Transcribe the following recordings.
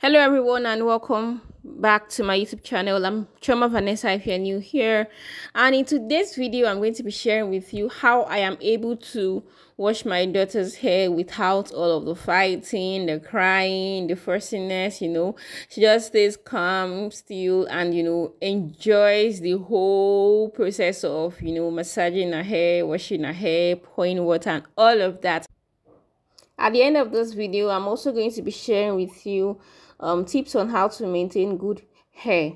Hello everyone and welcome back to my YouTube channel. I'm Choma Vanessa if you're new here, and in today's video I'm going to be sharing with you how I am able to wash my daughter's hair without all of the fighting, the crying, the fussiness. She just stays calm, still, and enjoys the whole process of massaging her hair, washing her hair, pouring water and all of that. At the end of this video, I'm also going to be sharing with you tips on how to maintain good hair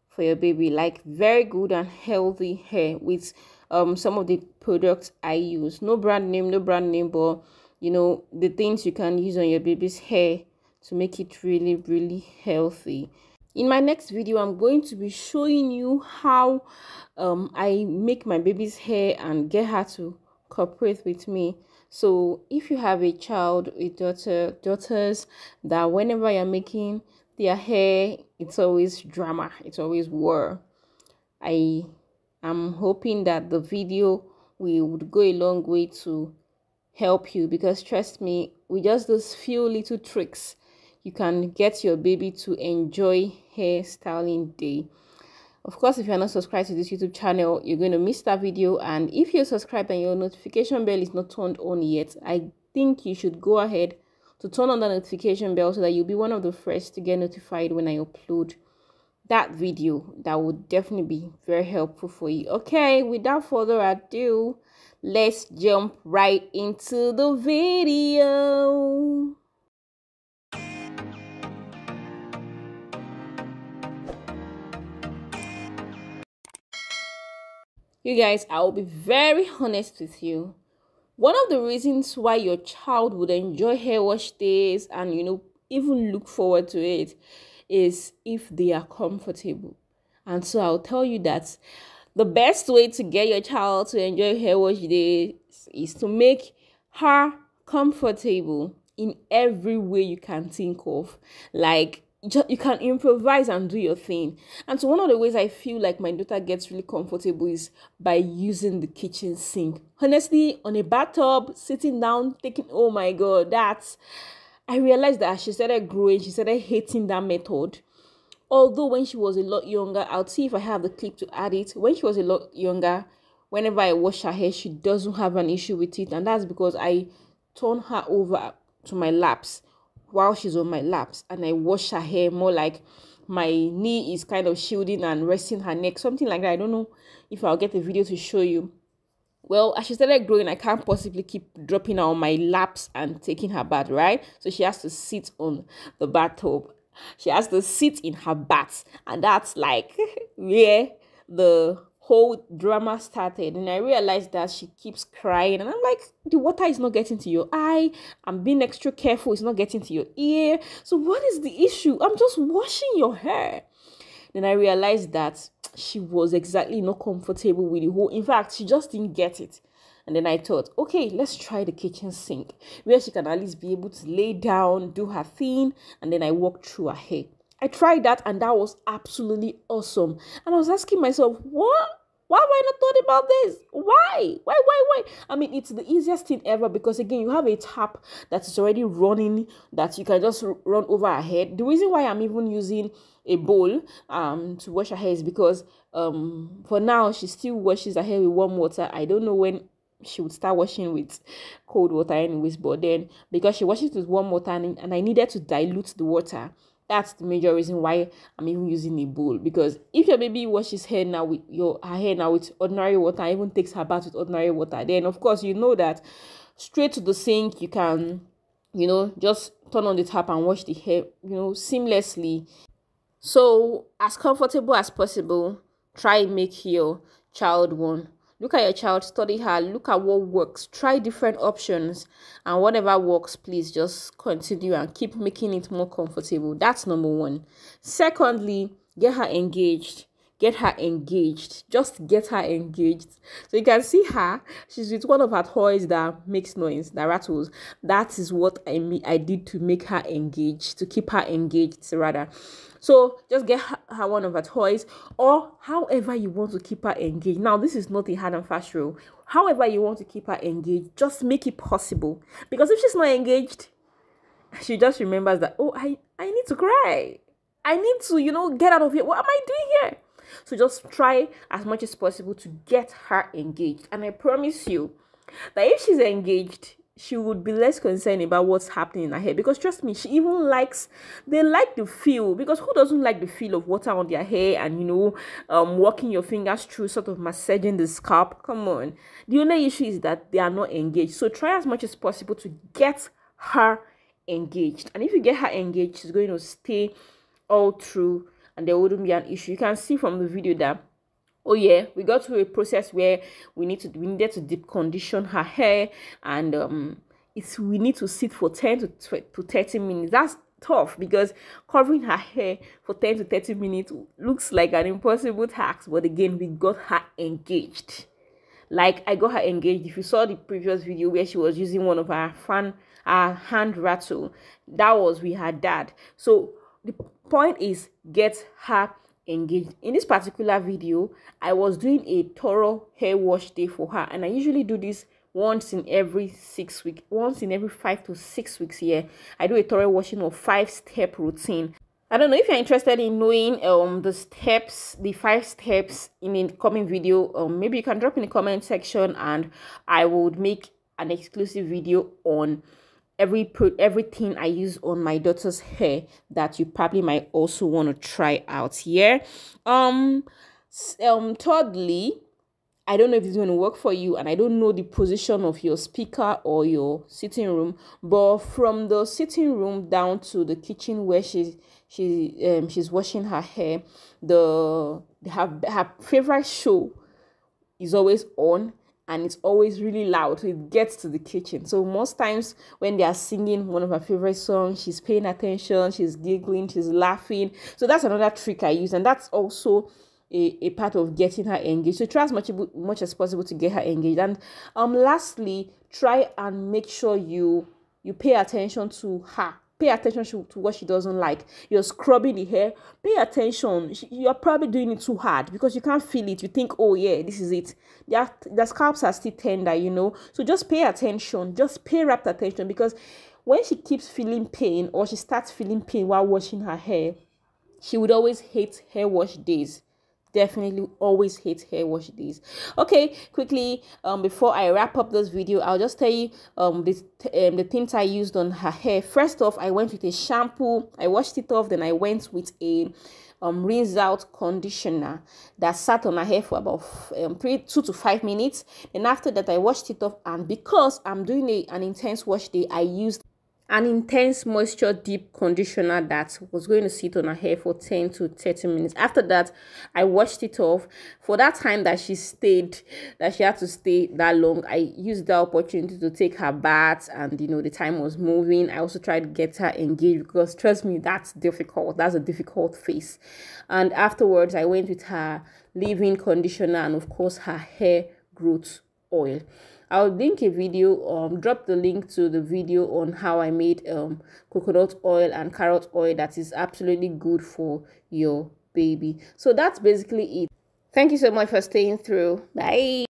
for your baby, like very good and healthy hair with some of the products I use. No brand name, but the things you can use on your baby's hair to make it really, really healthy. In my next video, I'm going to be showing you how I make my baby's hair and get her to cooperate with me. So if you have a child with daughters, that whenever you're making their hair, it's always drama, it's always war. I am hoping that the video would go a long way to help you, because trust me, with just those few little tricks, you can get your baby to enjoy hairstyling day. Of course, if you're not subscribed to this YouTube channel, you're going to miss that video. And if you're subscribed and your notification bell is not turned on yet, I think you should go ahead to turn on the notification bell so that you'll be one of the first to get notified when I upload that video. That would definitely be very helpful for you. Okay, without further ado, let's jump right into the video. You guys, I will be very honest with you. One of the reasons why your child would enjoy hair wash days and even look forward to it is if they are comfortable. And so I'll tell you that the best way to get your child to enjoy hair wash days is to make her comfortable in every way you can think of. Like, you can improvise and do your thing. And so one of the ways I feel like my daughter gets really comfortable is by using the kitchen sink. Honestly, on a bathtub, sitting down, thinking, oh my God, I realized that as she started growing, she started hating that method. Although when she was a lot younger, I'll see if I have the clip to add it. When she was a lot younger, whenever I wash her hair, she doesn't have an issue with it. And that's because I turn her over to my laps while she's on my laps, and I wash her hair more like my knee is kind of shielding and resting her neck, something like that. I don't know if I'll get a video to show you. Well, as she started growing, I can't possibly keep dropping her on my laps and taking her bath, right? So she has to sit on the bathtub. She has to sit in her bath, and that's like where the whole drama started. And I realized that she keeps crying, and I'm like, the water is not getting to your eye, I'm being extra careful, it's not getting to your ear, so what is the issue? I'm just washing your hair. Then I realized that she was exactly not comfortable with the whole, in fact, she just didn't get it. And then I thought, okay, let's try the kitchen sink, where she can at least be able to lay down, do her thing, and then I walk through her hair. I tried that, and that was absolutely awesome. And I was asking myself, what? Why have I not thought about this? Why? Why? I mean, it's the easiest thing ever, because again, you have a tap that is already running that you can just run over her head. The reason why I'm even using a bowl to wash her hair is because for now she still washes her hair with warm water. I don't know when she would start washing with cold water anyways, but then because she washes with warm water and I needed to dilute the water, that's the major reason why I'm even using a bowl. Because if your baby washes her hair now with ordinary water, even takes her bath with ordinary water, then of course you know that straight to the sink you can just turn on the tap and wash the hair seamlessly. So as comfortable as possible, try make your child one. Look at your child, study her, look at what works, try different options, and whatever works, please just continue and keep making it more comfortable. That's number one. Secondly, get her engaged. Get her engaged. Just get her engaged. So you can see her. She's with one of her toys that makes noise, that rattles. That is what I did to make her engaged, to keep her engaged rather. So just get her one of her toys, or however you want to keep her engaged. Now, this is not a hard and fast rule. However you want to keep her engaged, just make it possible. Because if she's not engaged, she just remembers that, oh, I need need to cry. I need to, get out of here. What am I doing here? So just try as much as possible to get her engaged. And I promise you that if she's engaged, she would be less concerned about what's happening in her hair, because trust me, they like the feel, because who doesn't like the feel of water on their hair and walking your fingers through, sort of massaging the scalp. Come on. The only issue is that they are not engaged. So try as much as possible to get her engaged, and if you get her engaged, she's going to stay all through and there wouldn't be an issue. You can see from the video that, oh yeah, we got through a process where we needed to deep condition her hair, and we need to sit for 10 to 30 minutes. That's tough, because covering her hair for 10 to 30 minutes looks like an impossible task. But again, we got her engaged. Like, I got her engaged. If you saw the previous video where she was using one of her hand rattle, that was with her dad. So the point is, get her engaged. In this particular video, I was doing a thorough hair wash day for her, and I usually do this once in every 6 weeks, once in every 5 to 6 weeks. Here I do a thorough washing of 5-step routine. I don't know if you're interested in knowing the 5 steps in a coming video. Maybe you can drop in the comment section, and I would make an exclusive video on everything I use on my daughter's hair that you probably might also want to try out here. Thirdly, I don't know if it's going to work for you, and I don't know the position of your speaker or your sitting room, but from the sitting room down to the kitchen where she's washing her hair, her favorite show is always on, and it's always really loud, so it gets to the kitchen. So most times when they are singing one of her favorite songs, she's paying attention, she's giggling, she's laughing. So that's another trick I use, and that's also a part of getting her engaged. So try as much as possible to get her engaged. And lastly, try and make sure you pay attention to her. Pay attention to what she doesn't like. You're scrubbing the hair. Pay attention. You're probably doing it too hard because you can't feel it. You think, oh yeah, this is it. The scalps are still tender, So just pay attention. Just pay rapt attention, because when she keeps feeling pain, or she starts feeling pain while washing her hair, she would always hate hair wash days. Definitely always hate hair wash days. Okay, quickly, before I wrap up this video, I'll just tell you the things I used on her hair. First off, I went with a shampoo. I washed it off, then I went with a rinse out conditioner that sat on her hair for about 2 to 5 minutes. And after that, I washed it off, and because I'm doing an intense wash day, I used an intense moisture deep conditioner that was going to sit on her hair for 10 to 30 minutes. After that, I washed it off. For that time that she had to stay that long, I used the opportunity to take her bath, and the time was moving. I also tried to get her engaged, because trust me, that's difficult. That's a difficult phase. And afterwards, I went with her leave-in conditioner and of course her hair growth oil. I'll link a video, drop the link to the video on how I made coconut oil and carrot oil that is absolutely good for your baby. So that's basically it. Thank you so much for staying through. Bye.